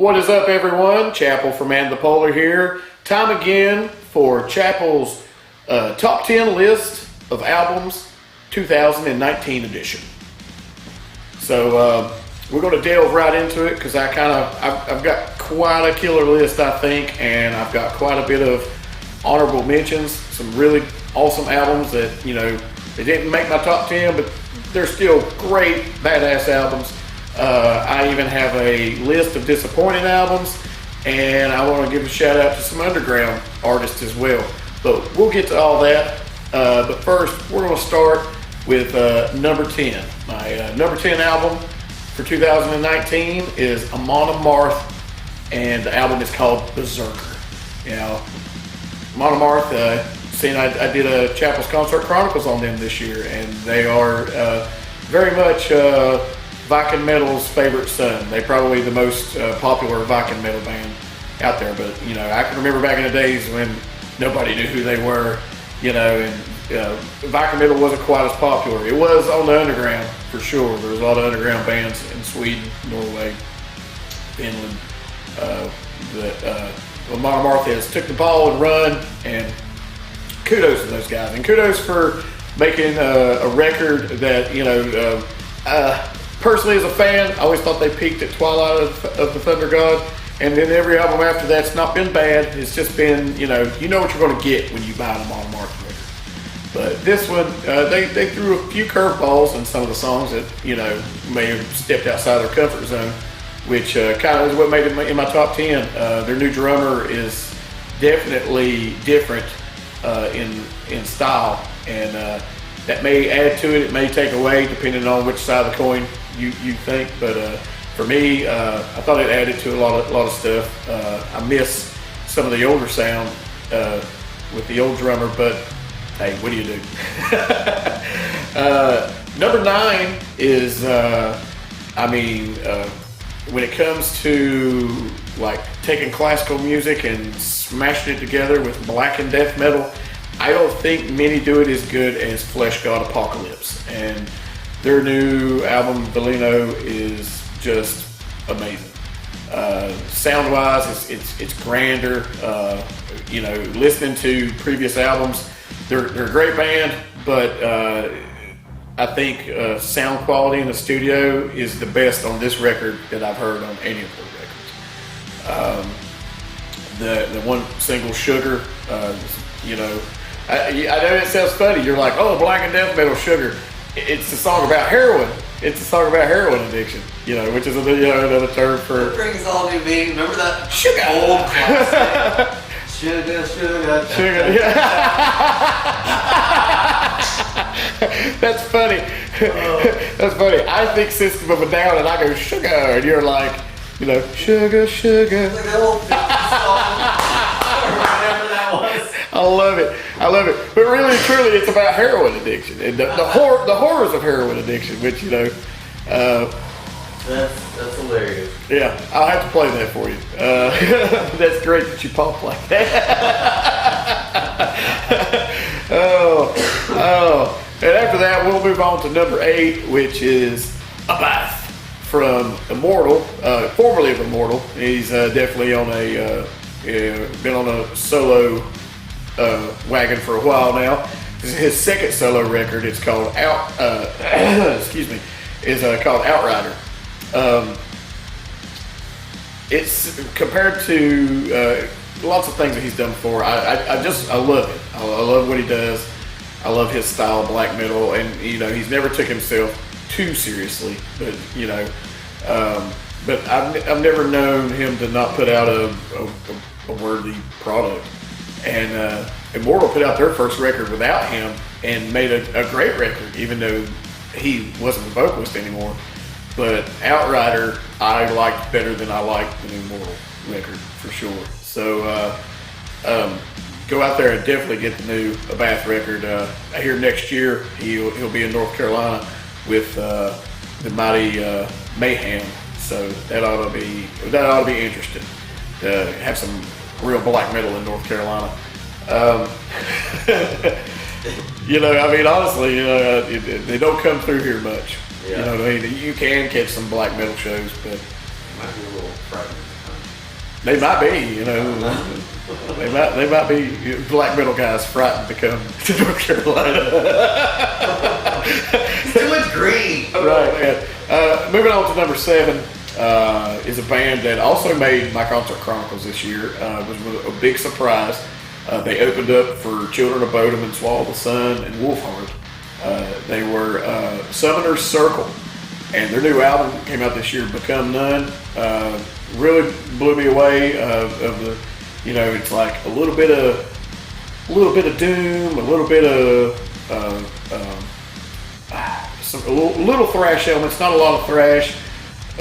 What is up, everyone? Chapel from Annethepolar here. Time again for Chapel's top 10 list of albums 2019 edition. So we're going to delve right into it because I've got quite a killer list, I think, and I've got quite a bit of honorable mentions. Some really awesome albums that, you know, they didn't make my top 10, but they're still great, badass albums. I even have a list of disappointing albums, and I want to give a shout out to some underground artists as well. But we'll get to all that. But first, we're going to start with number 10. My number 10 album for 2019 is Amon Amarth, and the album is called Berserker. You know, Amon Amarth, I did a Chapel's Concert Chronicles on them this year, and they are very much Viking metal's favorite son. They're probably the most popular Viking metal band out there. But you know, I can remember back in the days when nobody knew who they were. You know, and Viking metal wasn't quite as popular. It was on the underground for sure. There was a lot of underground bands in Sweden, Norway, Finland. Amon Amarth has took the ball and run, and kudos to those guys. And kudos for making a record that, you know, personally, as a fan, I always thought they peaked at Twilight of the Thunder God, and then every album after that's not been bad. It's just been, you know what you're going to get when you buy an Amon Amarth record. But this one, they threw a few curveballs in some of the songs that, you know, may have stepped outside their comfort zone, which kind of is what made it in my top 10. Their new drummer is definitely different in style, and that may add to it. It may take away, depending on which side of the coin you think. But for me, I thought it added to a lot of stuff. I miss some of the older sound with the old drummer, but hey, what do you do? Number 9 is, when it comes to like taking classical music and smashing it together with black and death metal, I don't think many do it as good as Flesh God Apocalypse, and their new album Veleno is just amazing. Sound-wise, it's grander. You know, listening to previous albums, they're a great band, but I think sound quality in the studio is the best on this record that I've heard on any of their records. The one single, Sugar, you know, I know it sounds funny. You're like, oh, black and death metal, Sugar. It's a song about heroin. It's a song about heroin addiction, you know, which is another term for. It brings all new meaning. Remember that Sugar. Old classic? Sugar, sugar, Sugar. Yeah. That's funny. That's funny. I think System of a Down, and I go Sugar, and you're like, you know, Sugar, Sugar. Like that old 50s song. Whatever that was. I love it. But really, truly, it's about heroin addiction and the horrors of heroin addiction, which, you know. That's hilarious. Yeah, I'll have to play that for you. That's great that you pop like that. Oh. And after that, we'll move on to number 8, which is Abath from Immortal, formerly of Immortal. He's definitely on been on a solo wagon for a while now. This is his second solo record. It's called called Outrider. It's compared to lots of things that he's done before. I love it. I love what he does. I love his style of black metal, and you know, he's never took himself too seriously. But you know, but I've never known him to not put out a worthy product. And Immortal put out their first record without him and made a great record, even though he wasn't the vocalist anymore. But Outrider I liked better than I liked the new Immortal record, for sure. So go out there and definitely get the new Abath record. I hear next year he'll be in North Carolina with the mighty Mayhem. So that ought to be interesting to have some real black metal in North Carolina. You know, I mean, honestly, you know, they don't come through here much. Yeah. You know what I mean? You can catch some black metal shows, but Might be a little frightening. They might be, you know. They might be black metal guys frightened to come to North Carolina. It's too much green. Right, man. Moving on to number 7 is a band that also made My Concert Chronicles this year. It was a big surprise. They opened up for Children of Bodom and Swallow the Sun and Wolfheart. They were Summoner's Circle, and their new album came out this year, Become None. Really blew me away. Of the, you know, it's like a little bit of doom, a little bit of a little thrash elements. Not a lot of thrash.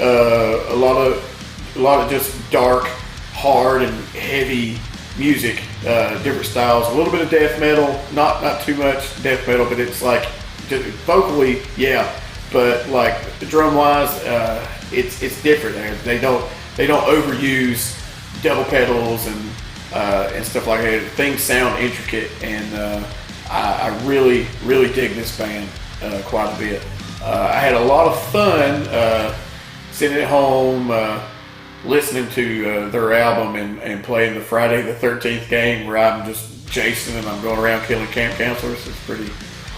A lot of just dark, hard, and heavy music. Different styles. A little bit of death metal. Not too much death metal, but it's like just vocally, yeah. But like drum wise, it's different. They don't overuse double pedals and stuff like that. Things sound intricate, and I really dig this band quite a bit. I had a lot of fun sitting at home listening to their album and playing the Friday the 13th game where I'm just Jason and I'm going around killing camp counselors. It's pretty.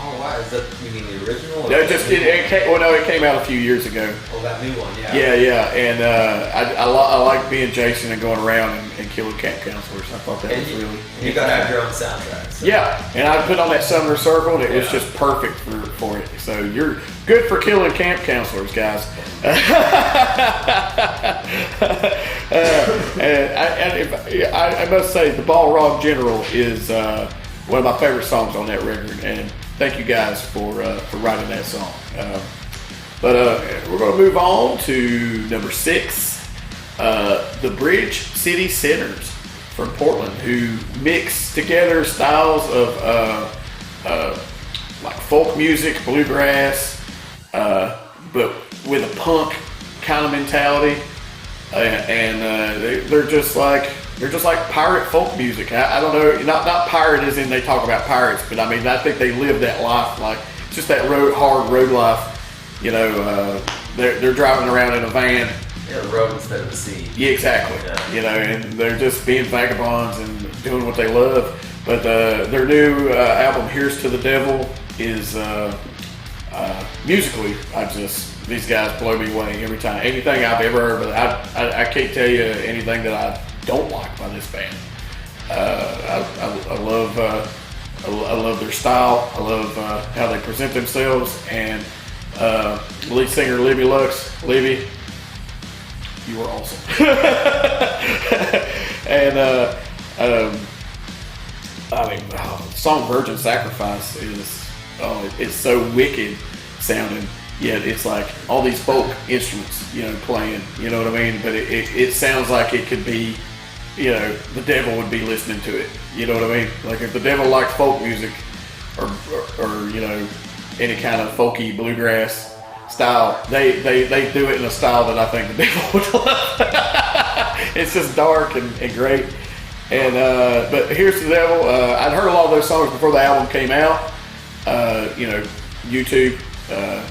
Oh, wow. Is that, you mean the original? It came out a few years ago. Oh, that new one, yeah. Yeah, and I like being Jason and going around and killing camp counselors. I thought that was really. You got to have your own soundtrack. So. Yeah, and I put on that Summoner Circle, and it was just perfect for it. So you're good for killing camp counselors, guys. I must say, the Balrog General is one of my favorite songs on that record, and thank you guys for writing that song. But we're going to move on to number 6, the Bridge City Sinners from Portland, who mix together styles of like folk music, bluegrass, but with a punk kind of mentality, and they're just like pirate folk music. I don't know, not pirate as in they talk about pirates, but I mean I think they live that life, like just that hard road life. You know, they're driving around in a van. Yeah, the road instead of the sea. Yeah, exactly. Yeah. You know, and they're just being vagabonds and doing what they love. But their new album, Here's to the Devil, is musically, these guys blow me away every time. Anything I've ever heard, but I can't tell you anything that I don't like by this band. I love their style. I love how they present themselves, and lead singer Libby Lux. Libby, you were awesome. And I mean, the song "Virgin Sacrifice" is it's so wicked sounding. Yet it's like all these folk instruments, you know, playing. You know what I mean? But it sounds like it could be, you know, the devil would be listening to it. You know what I mean? Like if the devil liked folk music, or you know, any kind of folky bluegrass style, they do it in a style that I think the devil would love. It's just dark and great. And but Here's to the Devil. I'd heard a lot of those songs before the album came out. You know, YouTube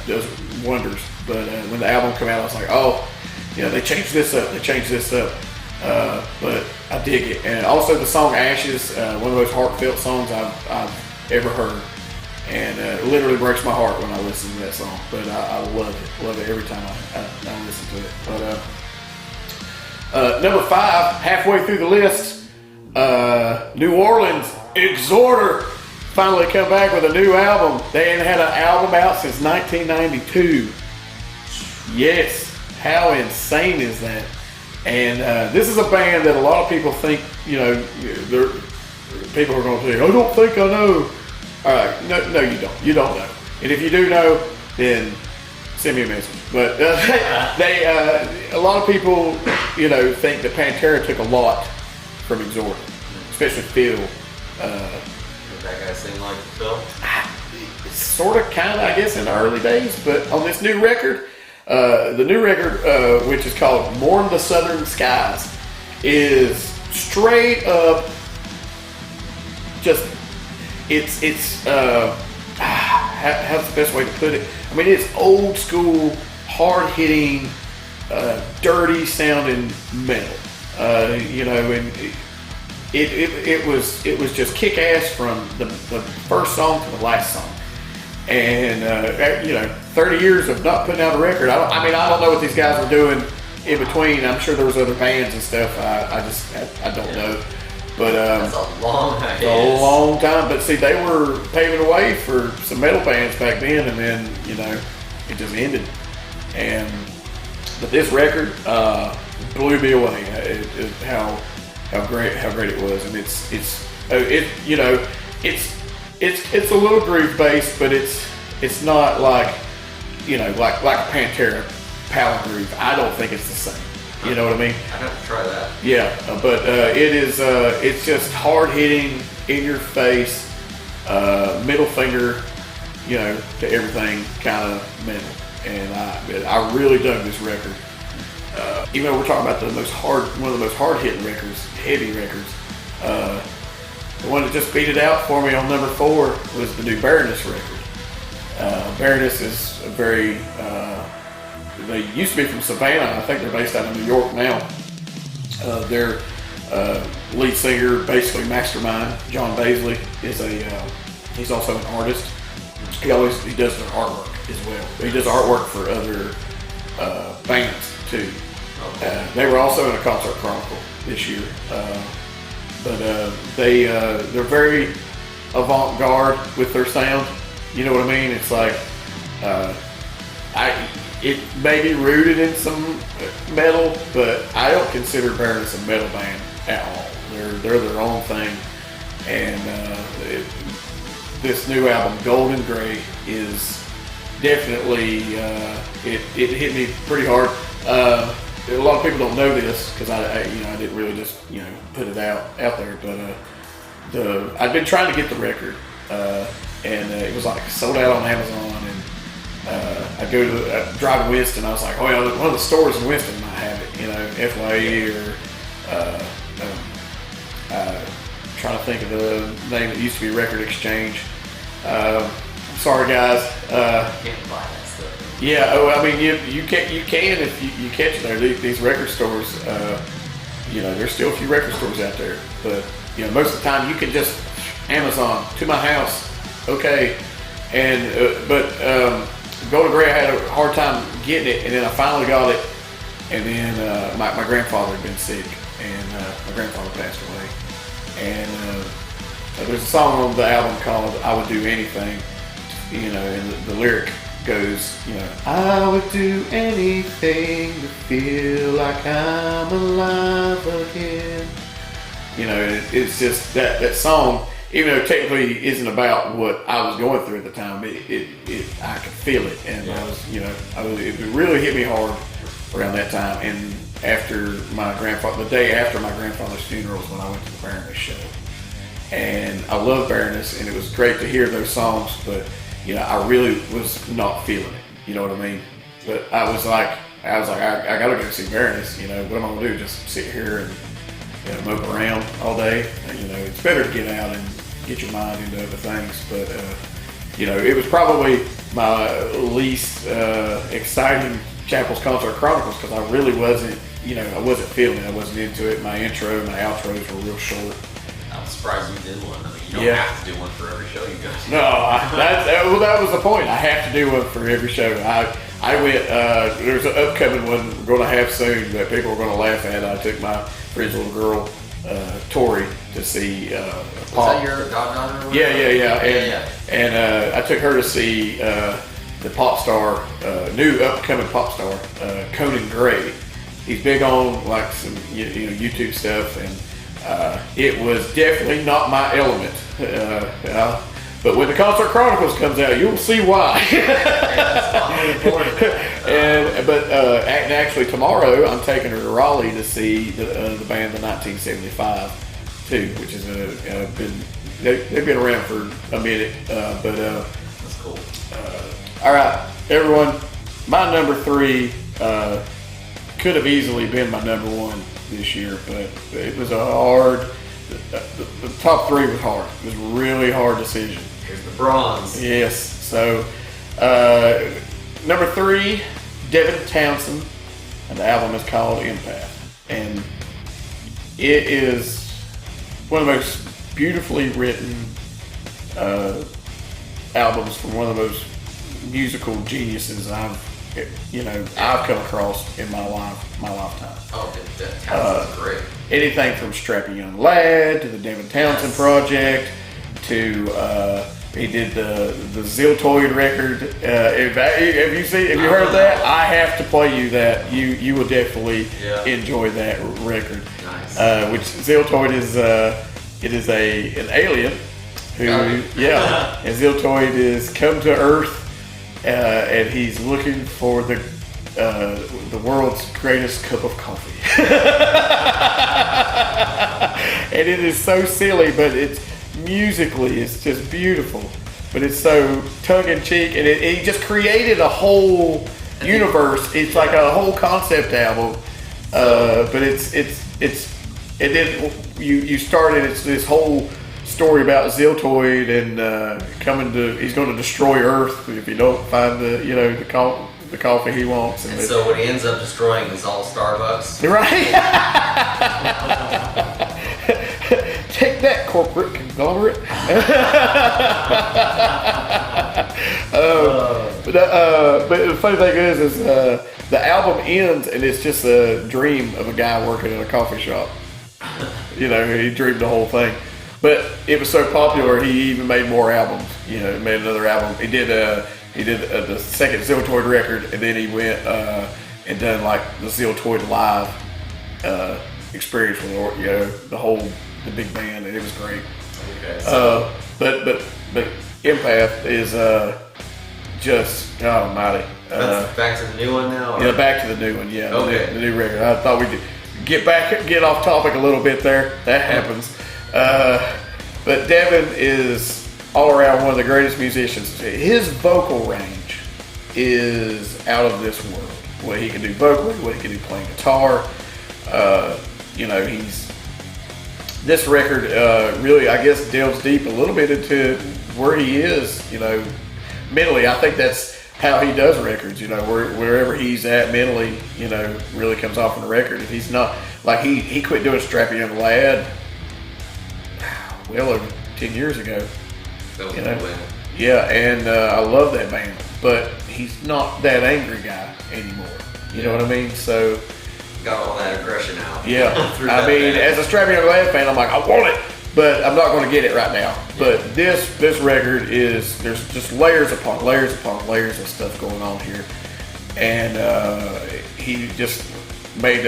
does wonders. But when the album came out, I was like, oh, you know, they changed this up. But I dig it. And also the song Ashes, one of those heartfelt songs I've ever heard. And it literally breaks my heart when I listen to that song. But I love it every time I listen to it. But number 5, halfway through the list, New Orleans Exhorter finally come back with a new album. They hadn't had an album out since 1992. Yes, how insane is that? And this is a band that a lot of people think, you know, people are going to say, I don't think I know. All right, no, you don't. You don't know. And if you do know, then send me a message. But a lot of people, you know, think that Pantera took a lot from Exhorder, especially Phil. Did that guy sing like Phil? Sort of, kind of, I guess, in the early days. But on this new record, which is called Mourn the Southern Skies, is straight up just, how's the best way to put it? I mean, it's old school, hard hitting, dirty sounding metal. You know, and it was just kick ass from the first song to the last song. And you know, 30 years of not putting out a record. I don't know what these guys were doing in between. I'm sure there was other bands and stuff. I don't know. But that's a long time. A long time. But see, they were paving the way for some metal bands back then, and then you know, it just ended. But this record blew me away. How great it was, and it's you know, it's a little groove based, but it's not like, you know, like a Pantera power groove. I don't think it's the same. You know what I mean? I'd have to try that. Yeah, but it is. It's just hard hitting, in your face, middle finger, you know, to everything kind of metal. And I really dug this record. Even though we're talking about one of the most hard hitting records, heavy records. The one that just beat it out for me on number 4 was the new Baroness record. Baroness is a very. They used to be from Savannah. I think they're based out of New York now. Their lead singer, basically mastermind, John Baisley, he's also an artist. He does their artwork as well. He does artwork for other bands too. They were also in a Concert Chronicle this year, but they're very avant-garde with their sound. You know what I mean? It's like it may be rooted in some metal, but I don't consider Baroness a metal band at all. They're their own thing, and this new album, Gold and Gray, is definitely it hit me pretty hard. A lot of people don't know this because I didn't really just put it out there, but I've been trying to get the record, and it was like sold out on Amazon. I go to drive to Winston. I was like, oh yeah, one of the stores in Winston might have it, FYE or trying to think of the name that used to be Record Exchange. I'm sorry guys. You can't buy that stuff. Yeah, I mean you can if you catch it there. These record stores, there's still a few record stores out there, but most of the time you can just Amazon to my house, okay, and but. Golden Gray, I had a hard time getting it, and then I finally got it, and then my grandfather had been sick, and my grandfather passed away, and there's a song on the album called I Would Do Anything, and the lyric goes, I would do anything to feel like I'm alive again. It's just that song, even though it technically isn't about what I was going through at the time, I could feel it, and it really hit me hard around that time. And after the day after my grandfather's funeral was when I went to the Baroness show, and I love Baroness, and it was great to hear those songs, but I really was not feeling it. You know what I mean? But I was like, I gotta go see Baroness. What am I gonna do? Just sit here and mope around all day? It's better to get out and get your mind into other things. But it was probably my least exciting Chapel's Concert Chronicles because I really wasn't, I wasn't feeling it. I wasn't into it. My intro and my outros were real short. I'm surprised you did one. I mean, you don't have to do one for every show you go to. No, that was the point. I have to do one for every show. I went. There's an upcoming one we're going to have soon that people are going to laugh at. I took my friend's little girl, Tori, to see Pop. Is that your goddaughter? Yeah. And I took her to see the pop star, new upcoming pop star, Conan Gray. He's big on like some YouTube stuff, and it was definitely not my element. But when the Concert Chronicles comes out, you'll see why. Actually tomorrow I'm taking her to Raleigh to see the band The 1975 too, which is they've been around for a minute, but that's cool. All right, everyone, my number 3 could have easily been my number 1 this year, but it was a hard. The top 3 was hard. It was a really hard decision. Here's the bronze. Yes. So number 3, Devin Townsend, and the album is called Empath. And it is one of the most beautifully written albums from one of the most musical geniuses I've come across in my lifetime. Oh, that Townsend's great. Anything from Strapping Young Lad to the Devin Townsend project to he did the Ziltoid record. Have you heard that? I have to play you that. You will definitely enjoy that record. Nice. Which Ziltoid is it is an alien who and Ziltoid is come to Earth and he's looking for the world's greatest cup of coffee. And it is so silly, but it's musically it's just beautiful, but it's so tongue-in-cheek, and he just created a whole universe. It's like a whole concept album, but you started this whole story about Ziltoid and he's going to destroy Earth if he don't find the coffee he wants. And so what he ends up destroying is all Starbucks. Right? Take that, corporate conglomerate. But the funny thing is the album ends and it's just a dream of a guy working in a coffee shop. He dreamed the whole thing. But it was so popular, he even made more albums. He made another album. He did the second Ziltoid record, and then he went and done like the Ziltoid live experience with the big band, and it was great. Okay. So But Empath is just almighty. that's back to the new one now. Or? Yeah, back to the new one. Yeah, Okay. the new record. I thought we'd get off topic a little bit there. That happens. But Devin is all around one of the greatest musicians. His vocal range is out of this world. What he can do vocally, what he can do playing guitar. This record really, I guess, delves deep a little bit into where he is, mentally. I think that's how he does records, wherever he's at mentally, really comes off on the record. If he's not, like he quit doing Strapping Young Lad well over 10 years ago. Yeah, and I love that band, but he's not that angry guy anymore. You know what I mean? So got all that aggression out. Yeah, I mean, as a Strapping Young Lad fan, I'm like, I want it, but I'm not going to get it right now. But this record there's just layers upon layers upon layers of stuff going on here, and he just made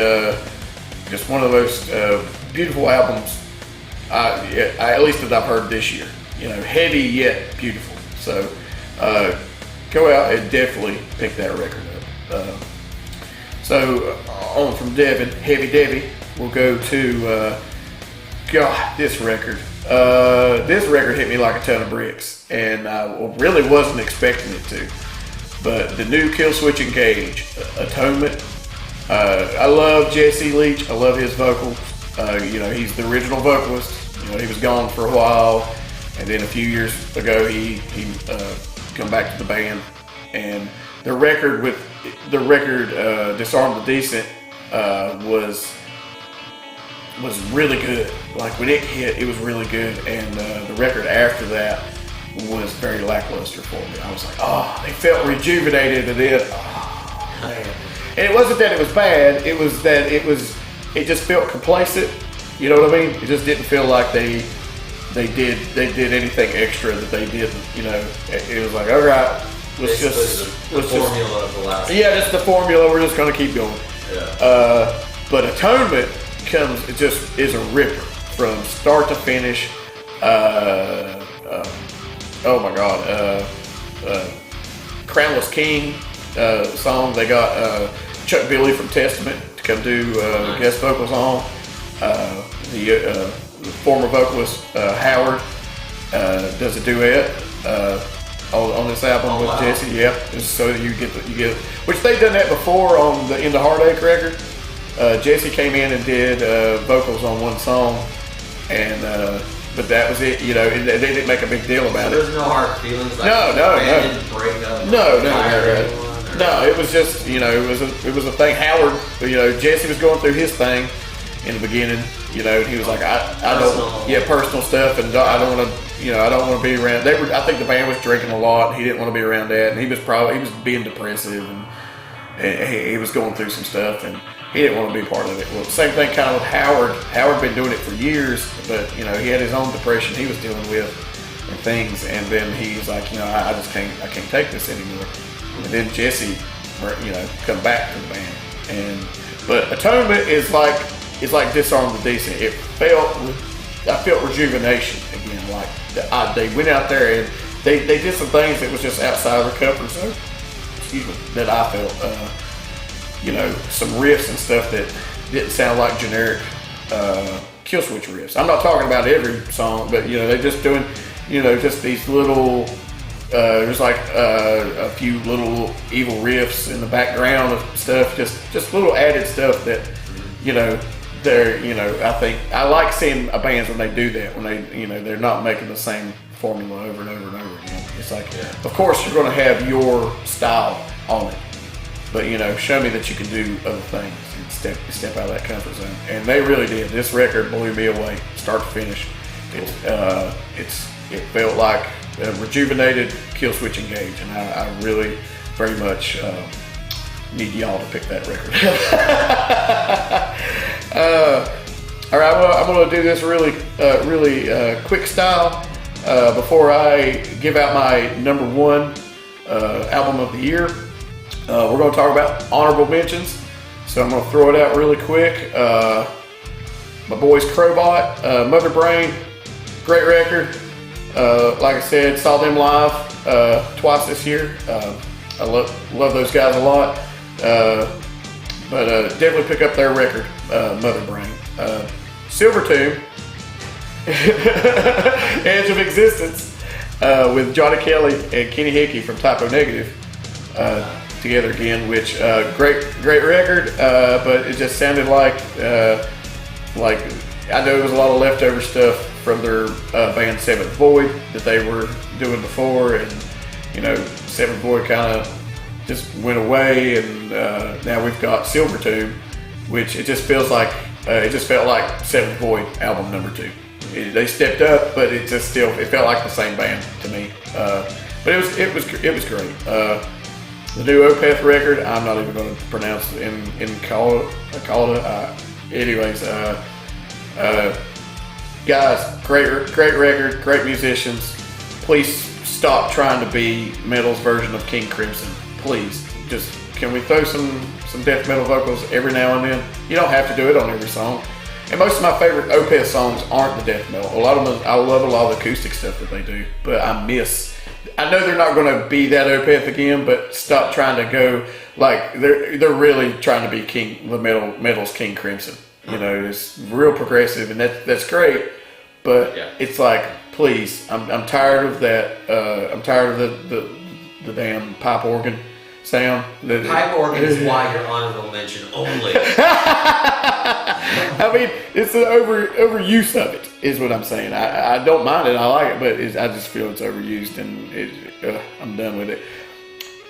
just one of the most beautiful albums, at least that I've heard this year. Heavy yet beautiful. So go out and definitely pick that record up. So on from Devin, Heavy Debbie, we'll go to this record. This record hit me like a ton of bricks, and I really wasn't expecting it to. But the new Killswitch Engage, Atonement. I love Jesse Leach. I love his vocals. He's the original vocalist. He was gone for a while, and then a few years ago he come back to the band, and the record Disarm the Decent was really good. Like when it hit, it was really good, and the record after that was very lackluster for me. I was like, they felt rejuvenated, and then man. And it wasn't that it was bad, it was that it just felt complacent. You know what I mean? It just didn't feel like they did anything extra that they didn't. It was like, all right, let's just formula of the last. Yeah, that's the formula. We're just gonna keep going. Yeah. But Atonement is a ripper from start to finish. Oh my God, Crownless King song. They got Chuck Billy from Testament to come do guest vocals on. The former vocalist Howard does a duet on this album with wow. Jesse. Yeah, just so you get which they've done that before on the In the Heartache record. Jesse came in and did vocals on one song, and but that was it. They didn't make a big deal about it. There's no hard feelings. Like No. Didn't break up. No. No, it was just, you know, it was a thing. Howard, you know, Jesse was going through his thing in the beginning, you know, and he was like, I don't, personal stuff, and I don't want to, you know, I don't want to be around. I think the band was drinking a lot, and he didn't want to be around that, and he was being depressive, and he was going through some stuff, and he didn't want to be part of it. Well, same thing kind of with Howard. Howard been doing it for years, but, you know, he had his own depression he was dealing with and things, and then he was like, you know, I can't take this anymore. And then Jesse, you know, come back to the band, but Atonement is like Disarm the Decent. I felt rejuvenation again. Like they went out there and they did some things that was just outside of their comfort zone. Excuse me. That I felt, you know, some riffs and stuff that didn't sound like generic Killswitch riffs. I'm not talking about every song, but you know, they're just doing, you know, just these little. There's like a few little evil riffs in the background of stuff, just little added stuff that, you know, they're, you know, I think I like seeing bands when they do that, when they, you know, they're not making the same formula over and over and over again. It's like, of course you're going to have your style on it, but you know, show me that you can do other things and step out of that comfort zone. And they really did. This record blew me away, start to finish. It felt like a rejuvenated Killswitch Engage, and I really very much need y'all to pick that record. All right, well, I'm going to do this really quick style before I give out my number one album of the year. We're going to talk about honorable mentions, so I'm going to throw it out really quick. My boys Crowbot, Mother Brain, great record. Like I said, saw them live twice this year. I love those guys a lot. But definitely pick up their record, Mother Brain. Silvertomb, Edge of Existence, with Johnny Kelly and Kenny Hickey from Typo Negative together again, which great record, but it just sounded like I know it was a lot of leftover stuff from their band Seventh Void that they were doing before, and you know, Seventh Void kind of just went away, and now we've got Silvertomb, which it just felt like Seventh Void album number 2. They stepped up, but it felt like the same band to me. But it was great. The new Opeth record, I'm not even going to pronounce it in Calda. Anyways, guys, great record, great musicians. Please stop trying to be metal's version of King Crimson. Please, just can we throw some death metal vocals every now and then? You don't have to do it on every song. And most of my favorite Opeth songs aren't the death metal. A lot of them, I love a lot of the acoustic stuff that they do, but I know they're not going to be that Opeth again, but stop trying to go like they're really trying to be metal's King Crimson. You know, it's real progressive, and that's great. But it's like, please, I'm tired of that. I'm tired of the damn pipe organ sound. Pipe organ is why you're honorable mention only. I mean, it's the overuse of it is what I'm saying. I don't mind it. I like it, but I just feel it's overused, and I'm done with it.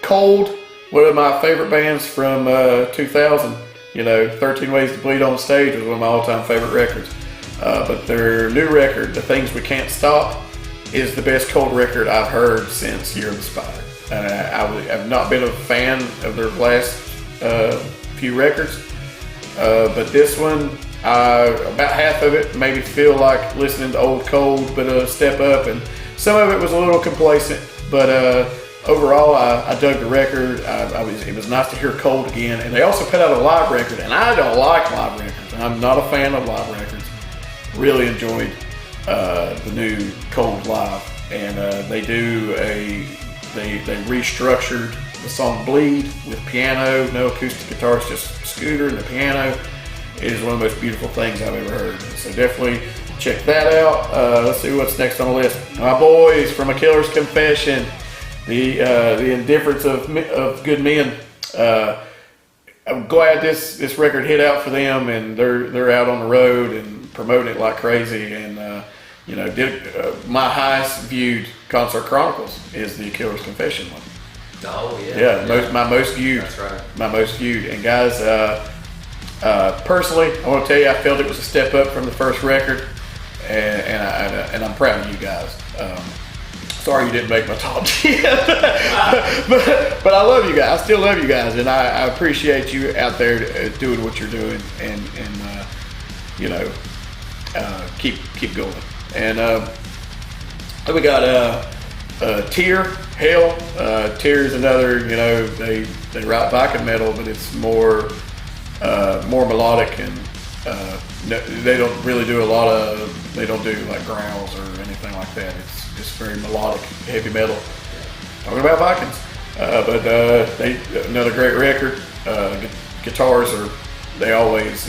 Cold, one of my favorite bands from 2000. You know, 13 Ways to Bleed on Stage was one of my all-time favorite records. But their new record, The Things We Can't Stop, is the best Cold record I've heard since Year of the Spider. I've not been a fan of their last few records, but this one, about half of it made me feel like listening to old Cold, but a step up, and some of it was a little complacent, but overall, I dug the record. It was nice to hear Cold again, and they also put out a live record, and I don't like live records. I'm not a fan of live records. Really enjoyed the new Cold live, and they restructured the song Bleed with piano, no acoustic guitars, just Scooter and the piano. It is one of the most beautiful things I've ever heard. So definitely check that out. Let's see what's next on the list. My boys from A Killer's Confession, the indifference of good men. I'm glad this record hit out for them, and they're out on the road and promoting it like crazy. And you know, my highest viewed concert chronicles is the Killer's Confession one. Oh yeah. Yeah, my most viewed. That's right. My most viewed. And guys, personally, I want to tell you, I felt it was a step up from the first record, and I'm proud of you guys. Sorry you didn't make my top 10, but I love you guys. I still love you guys, and I appreciate you out there doing what you're doing, and you know, keep going. And we got Tear, Hell. Tear is another, you know, they write Viking metal, but it's more melodic, and they don't really do they don't do like growls or anything like that. It's just very melodic, heavy metal. Talking about Vikings, but they another great record. Guitars they always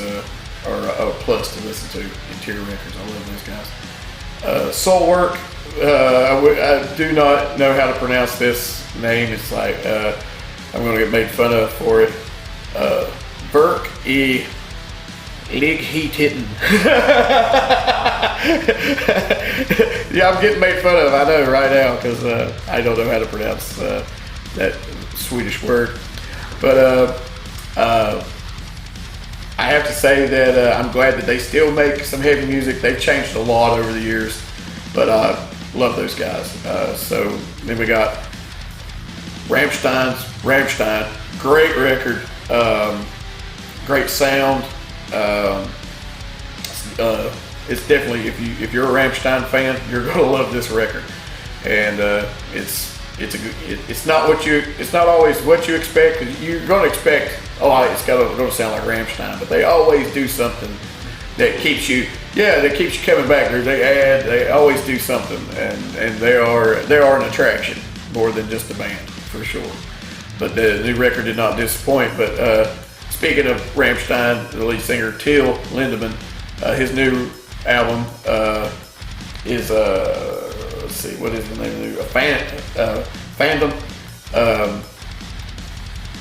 are a plus to listen to in Tear records. I love those guys. Soulwork. I do not know how to pronounce this name. It's like I'm going to get made fun of for it. Verk E. Lig Heat Hitting. Yeah, I'm getting made fun of. I know right now because I don't know how to pronounce that Swedish word. But I have to say that I'm glad that they still make some heavy music. They've changed a lot over the years, but love those guys. So then we got Rammstein, great record, great sound. It's definitely, if you're a Rammstein fan, you're gonna love this record. And it's not always what you expect. 'Cause you're gonna expect, it's gonna sound like Rammstein, but they always do something that keeps you coming back. They always do something, and they are an attraction more than just a band, for sure. But the new record did not disappoint. But speaking of Rammstein, the lead singer Till Lindemann, his new album is let's see, what is the name of the new Fandom.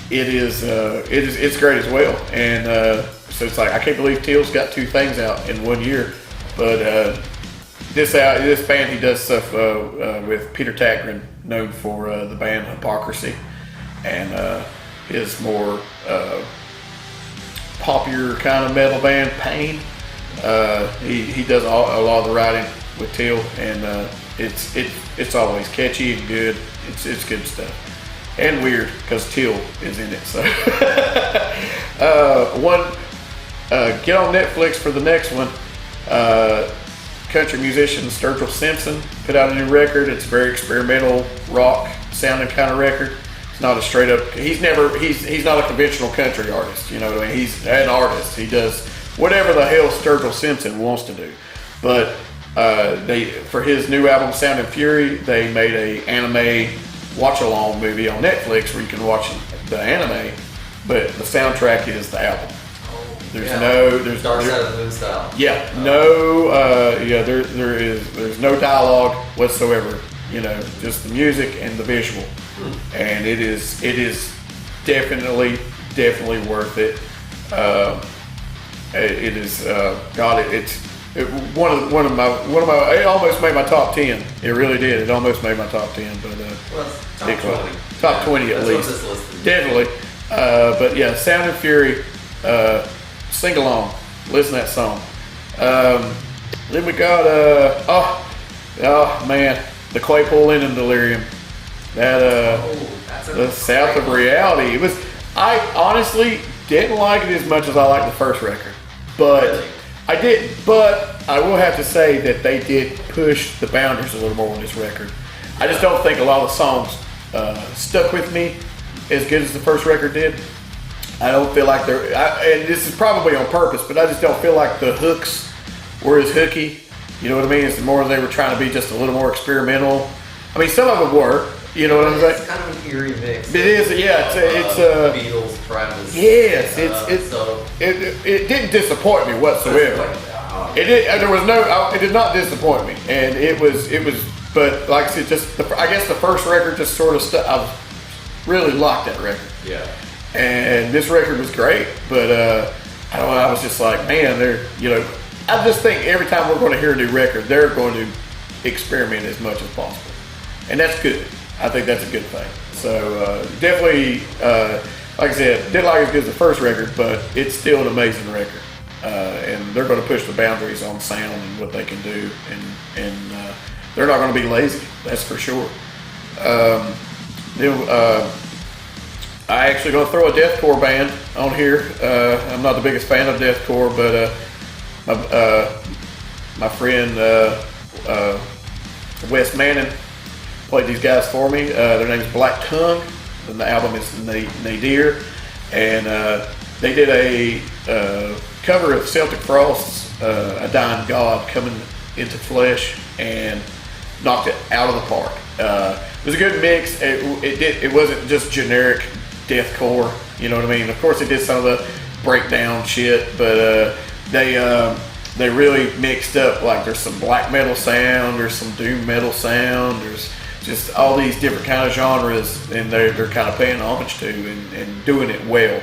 It's great as well, and so it's like I can't believe Till's got two things out in 1 year. But this band, he does stuff with Peter Tägtgren, known for the band Hypocrisy, and his more popular kind of metal band Pain. He does a lot of the writing with Till, and it's always catchy and good. It's good stuff, and weird because Till is in it. So get on Netflix for the next one. Country musician Sturgill Simpson put out a new record. It's a very experimental rock sounding kind of record. It's not a straight up. He's not a conventional country artist. You know what I mean? He's an artist. He does whatever the hell Sturgill Simpson wants to do. But for his new album Sound and Fury, they made a anime watch along movie on Netflix where you can watch the anime, but the soundtrack is the album. There's Dark Side of the Moon style. Yeah, there's no dialogue whatsoever. You know, just the music and the visual, and it is definitely worth it. It is one of my. It almost made my top 10. It really did. It almost made my top 10, but top 20. Top 20 at least. Definitely. But yeah, Sound and Fury. Sing along, listen to that song. Then we got the Claypool Lennon Delirium. The South of Reality. I honestly didn't like it as much as I liked the first record, but Really? I did. But I will have to say that they did push the boundaries a little more on this record. I just don't think a lot of the songs stuck with me as good as the first record did. I don't feel like and this is probably on purpose, but I just don't feel like the hooks were as hooky. You know what I mean? It's more they were trying to be just a little more experimental. I mean, some of them were. You know what I'm saying? It's kind of an eerie mix. It is, yeah. It's Beatles, Primus. Yes, it didn't disappoint me whatsoever. It did not disappoint me, and it was. But like I said, I guess the first record just sort of I really liked that record. Yeah. And this record was great, but I don't know. I was just like, man, I just think every time we're going to hear a new record, they're going to experiment as much as possible, and that's good. I think that's a good thing. So definitely, like I said, didn't like it as good as the first record, but it's still an amazing record. And they're going to push the boundaries on sound and what they can do, and they're not going to be lazy. That's for sure. I actually going to throw a deathcore band on here. I'm not the biggest fan of deathcore, but my friend Wes Manning played these guys for me. Their name's Black Tongue, and the album is Nadir, and they did a cover of Celtic Frost's "A Dying God" coming into flesh, and knocked it out of the park. It was a good mix. It wasn't just generic deathcore, you know what I mean? Of course, they did some of the breakdown shit, but they really mixed up. Like, there's some black metal sound, there's some doom metal sound, there's just all these different kind of genres, and they're kind of paying homage to and doing it well.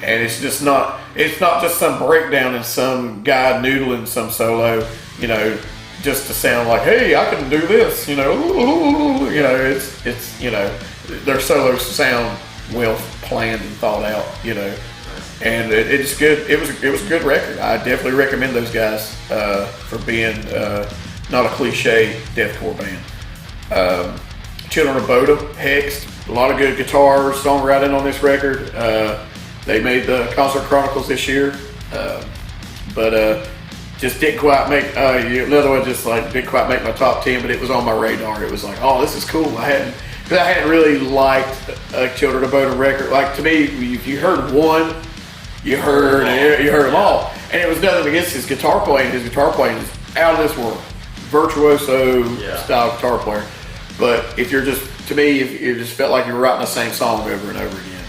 And it's not just some breakdown and some guy noodling some solo, you know, just to sound like, hey, I can do this, you know, you know, it's you know, their solos sound well planned and thought out, you know, and it's good. It was a good record. I definitely recommend those guys for being not a cliche deathcore band. Children of Bodom, Hexed, a lot of good guitar songwriting on this record. They made the Concert Chronicles this year, but just didn't quite make. Another one just like didn't quite make my top 10, but it was on my radar. It was like, oh, this is cool. I hadn't really liked a Children of Bodom record. Like, to me, if you heard one, you heard them all. And it was nothing against his guitar playing. His guitar playing is out of this world, virtuoso style guitar player. But if you're just, to me, if you just felt like you were writing the same song over and over again.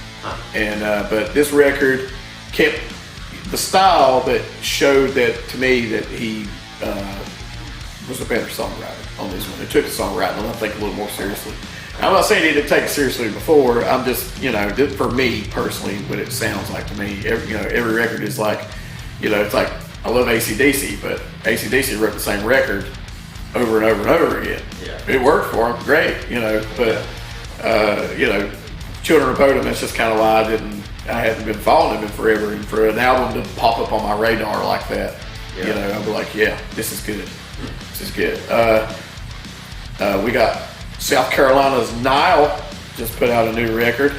And but this record kept the style that showed that to me that he was a better songwriter on this one. He took the songwriting, I think, a little more seriously. I'm not saying he didn't take it seriously before. I'm just, you know, for me personally, what it sounds like to me. Every record is like, you know, it's like, I love AC/DC, but AC/DC wrote the same record over and over and over again. Yeah. It worked for him, great, you know. But you know, Children of Bodom, that's just kind of why I hadn't been following him in forever, and for an album to pop up on my radar like that, you know, I'd be like, yeah, this is good. This is good. We got South Carolina's Nile just put out a new record.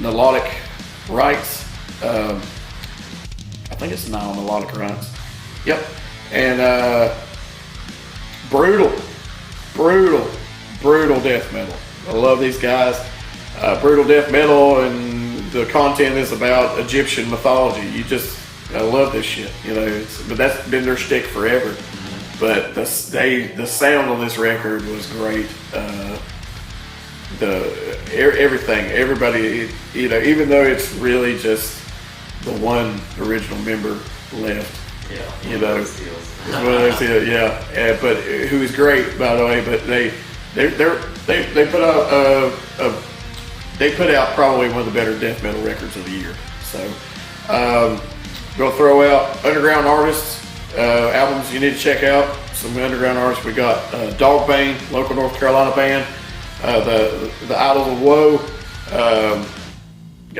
Melodic Rights. I think it's Nile Melodic Rights. Yep. And brutal death metal. I love these guys. Brutal death metal, and the content is about Egyptian mythology. I love this shit. You know, but that's been their shtick forever. But the sound on this record was great. Everything, everybody, you know, even though it's really just the one original member left. Yeah. You know, but who is great, by the way. But they put out probably one of the better death metal records of the year. So gonna throw out underground artists. Albums you need to check out. Some underground artists. We got Dogbane, local North Carolina band. The Idols of Woe.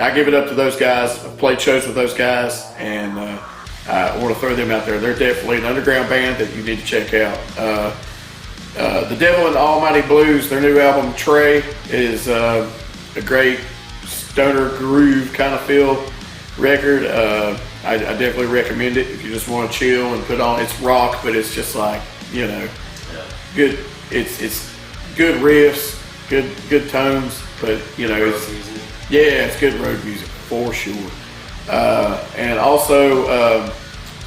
I give it up to those guys. I've played shows with those guys, and I want to throw them out there. They're definitely an underground band that you need to check out. The Devil and the Almighty Blues, their new album Trey, is a great stoner groove kind of feel record. I definitely recommend it if you just want to chill and put on. It's rock, but it's just like, you know, good. It's good riffs, good tones, but you know, it's good road music for sure. And also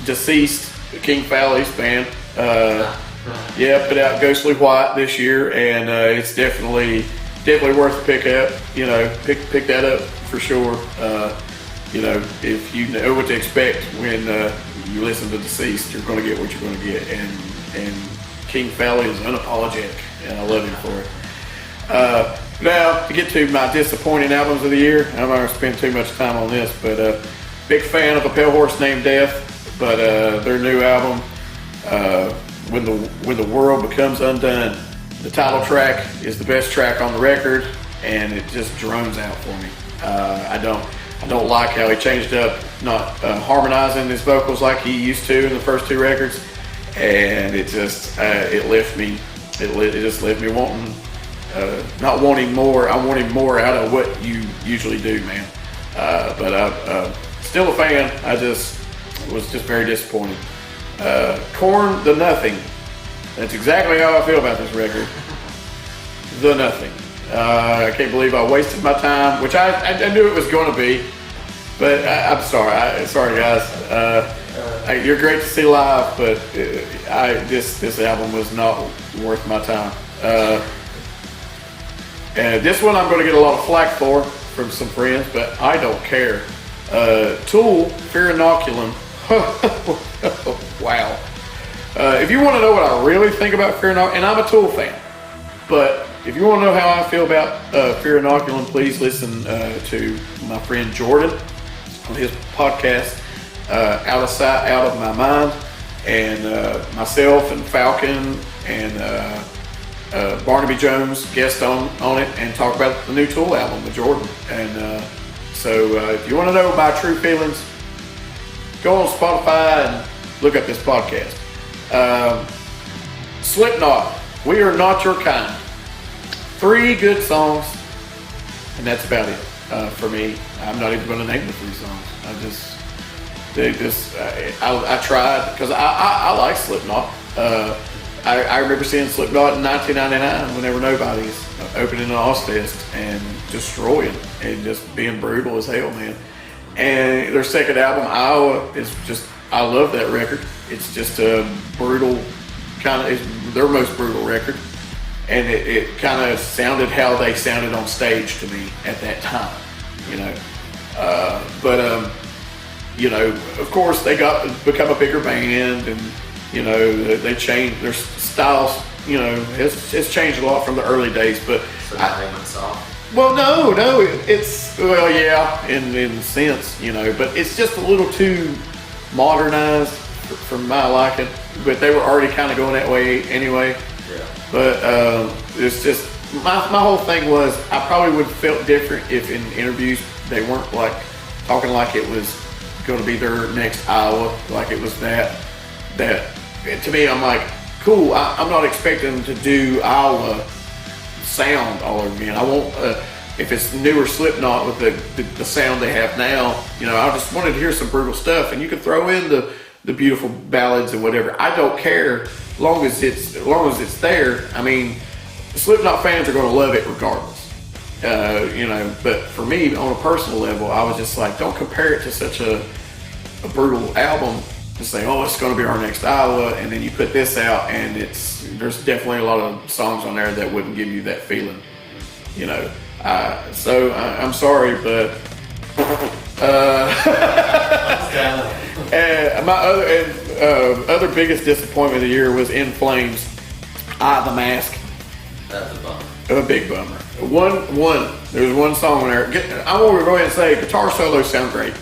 Deceased, King Fowley's band. Put out Ghostly White this year, and it's definitely worth a pick up. You know, pick that up for sure. You know, if you know what to expect when you listen to Deceased, you're going to get what you're going to get. And King Fowley is unapologetic, and I love him for it. Now, to get to my disappointing albums of the year, I'm not going to spend too much time on this, but big fan of A Pale Horse Named Death, but their new album, When the World Becomes Undone, The title track is the best track on the record, and it just drones out for me. I don't like how he changed up, not harmonizing his vocals like he used to in the first 2 records, and it just it left me. It just left me wanting, not wanting more. I wanted more out of what you usually do, man. But I'm still a fan. I just was just very disappointed. Korn, The Nothing. That's exactly how I feel about this record. The Nothing. I can't believe I wasted my time, which I knew it was going to be, but I'm sorry. Sorry, guys. You're great to see live, but this album was not worth my time. And this one I'm going to get a lot of flack for from some friends, but I don't care. Tool, Fear Inoculum. Wow. If you want to know what I really think about Fear Inoculum, and I'm a Tool fan, but if you want to know how I feel about Fear Inoculum, please listen to my friend Jordan on his podcast, Out of Sight, Out of My Mind, and myself and Falcon and Barnaby Jones guest on it and talk about the new Tool album with Jordan. And so if you want to know my true feelings, go on Spotify and look up this podcast. Slipknot, We Are Not Your Kind. 3 good songs, and that's about it for me. I'm not even going to name the 3 songs. I tried because I like Slipknot. I remember seeing Slipknot in 1999 when there were nobodies, opening an Ozfest and destroying and just being brutal as hell, man. And their second album, Iowa, is just, I love that record. It's just a brutal it's their most brutal record. And it kind of sounded how they sounded on stage to me at that time, you know. You know, of course they become a bigger band, and you know they changed their styles. You know, it's changed a lot from the early days. But so now they went soft. Well, no, it's yeah, in a sense, you know, but it's just a little too modernized for my liking. But they were already kind of going that way anyway. Yeah. But it's just my whole thing was I probably would have felt different if in interviews they weren't like talking like it was going to be their next Iowa, like it was that to me I'm like, cool, I'm not expecting them to do Iowa sound all over again. I won't if it's newer Slipknot with the sound they have now, you know, I just wanted to hear some brutal stuff, and you can throw in the beautiful ballads and whatever. I don't care as long as it's there. I mean, the Slipknot fans are going to love it regardless. You know, but for me, on a personal level, I was just like, don't compare it to such a brutal album and say, oh, it's going to be our next Iowa, and then you put this out, and there's definitely a lot of songs on there that wouldn't give you that feeling, you know. So I'm sorry, but and my other biggest disappointment of the year was In Flames, The Mask. That's a bummer. A big bummer. There's one song on there. I want to go ahead and say guitar solos sound great,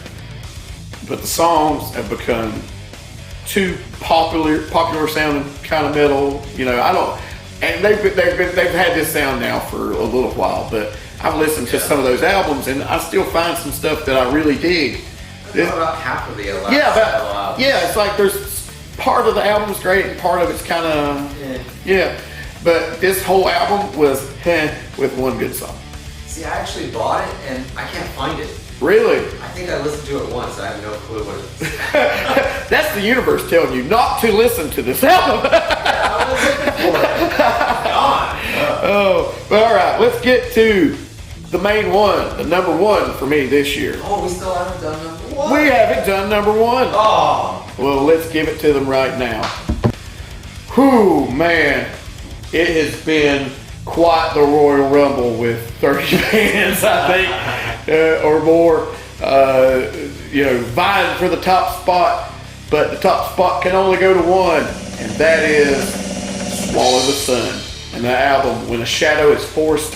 but the songs have become too popular sounding kind of metal. You know, I don't. And they've had this sound now for a little while, but I've listened to some of those albums, and I still find some stuff that I really dig. About half of the last album. Yeah, it's like there's part of the album's great and part of it's kind of yeah. But this whole album was with one good song. See, I actually bought it and I can't find it. Really? I think I listened to it once. I have no clue what it is. That's the universe telling you not to listen to this album. Yeah, I was looking for it. God. Oh, but all right. Let's get to the main one, the number one for me this year. Oh, we still haven't done number one. We haven't done number one. Oh. Well, let's give it to them right now. Whew, man. It has been quite the Royal Rumble with 30 bands, I think, or more, you know, vying for the top spot. But the top spot can only go to one, and that is Swallow the Sun. And the album, When a Shadow is Forced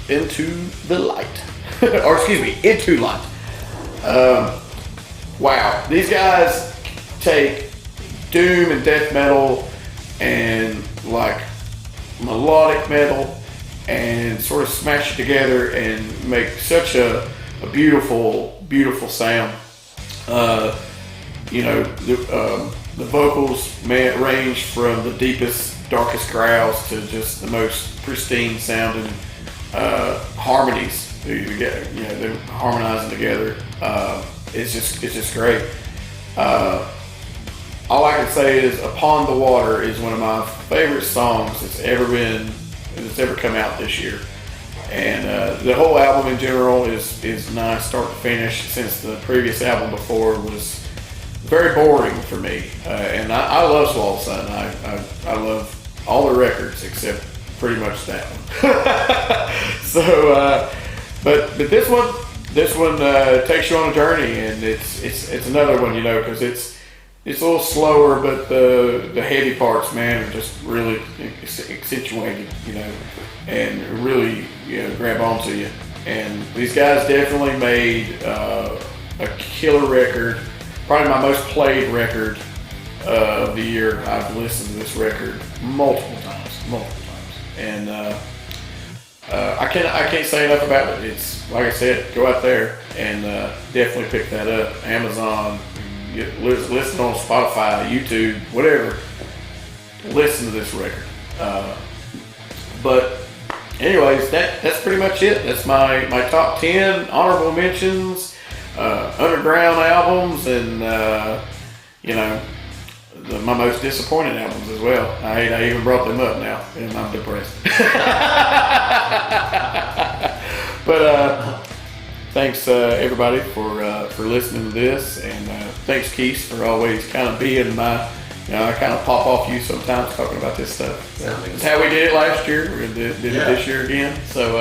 into the Light. Or excuse me, into light. Wow. These guys take doom and death metal and like melodic metal and sort of smash it together and make such a beautiful sound. The vocals range from the deepest, darkest growls to just the most pristine sounding harmonies. They're harmonizing together. It's just great. All I can say is "Upon the Water" is one of my favorite songs that's ever come out this year. And the whole album in general is nice start to finish, since the previous album before was very boring for me. And I love Swallow Sun. I love all the records except pretty much that one. So, but this one takes you on a journey, and it's another one, because it's a little slower, but the heavy parts, man, are just really accentuated, and really, grab onto you. And these guys definitely made a killer record, probably my most played record of the year. I've listened to this record multiple times, and I can't say enough about it. It's like I said, go out there and definitely pick that up. Amazon, listen on Spotify, YouTube, whatever. Listen to this record. But anyways, that's pretty much it. That's my top 10 honorable mentions, underground albums, and my most disappointed albums as well. I even brought them up now, and I'm depressed. But thanks everybody for listening to this, and thanks Keith for always kind of being my. I kind of pop off you sometimes talking about this stuff. That's how we did it last year. We did it this year again. So,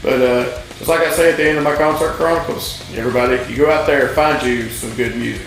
but just like I say at the end of my Concert Chronicles, everybody, you go out there and find you some good music.